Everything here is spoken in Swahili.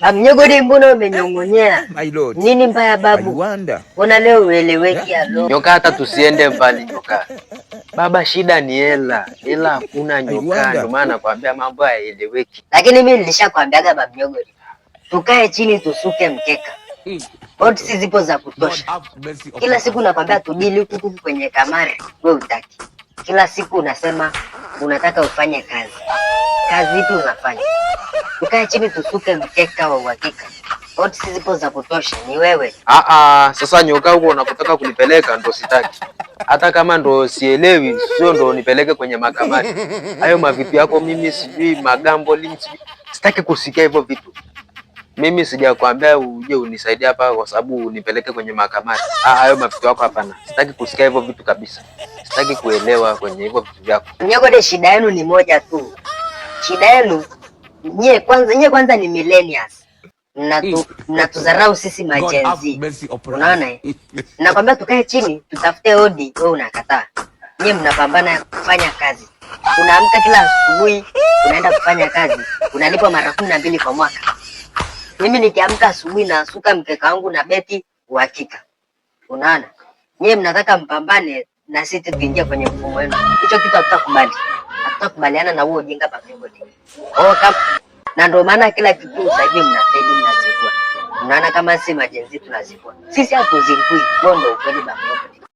Amnyogodi, mbona umenyong'onyea? My lord. Nini mbaya babu? Mbona leo ueleweki alo? Nyoka, hata tusiende mbali nyoka. Baba, shida ni hela. Hela hakuna nyoka, ndio maana nakwambia mambo hayaeleweki. Lakini mimi nilishakwambiaga babu Nyogodi, tukae chini tusuke mkeka. Odds zipo za kutosha. Kila siku nakwambia tudili huku kwenye kamari, wewe utaki. Kila siku unasema unataka ufanye kazi. Kazi ipi unafanya? Tukae chini tusuke mkeka wa uhakika. Odds zipo za kutosha, ni wewe. Sasa nyoka, huko unakotaka kunipeleka ndo sitaki. Hata kama ndo sielewi, sio ndo nipeleke kwenye makamari. Hayo mavitu yako mimi sijui, magambo linzi. Sitaki kusikia hivyo vitu. Mimi sijakwambia uje unisaidie hapa kwa sababu unipeleke kwenye makamari. Hayo mavitu yako hapana. Sitaki kusikia hivyo vitu kabisa. Sitaki kuelewa kwenye hivyo vitu vyako. Nyogode, shida yenu ni moja tu. Shida yenu nyie kwanza ni millennials. Mnatudharau sisi majenzi. Unaona? Nakwambia tukae chini tutafute odi, wewe unakataa. Nyie mnapambana kufanya kazi. Unaamka kila asubuhi, unaenda kufanya kazi. Unalipwa mara 12 kwa mwaka. Mimi nikiamka asubuhi na suka mkeka wangu na beti uhakika. Unaona? Nyie mnataka mpambane na sisi tuingie kwenye mfumo wenu. Hicho kitu hatutakubali. Hatutakubaliana na huo ujinga pa Nyogode. Na ndio maana kila kitu sasa hivi mnafeli, mnazingua. Unaona kama si majenzi tunazingua. Sisi hatuzingui. Ndio ukweli ba Nyogode.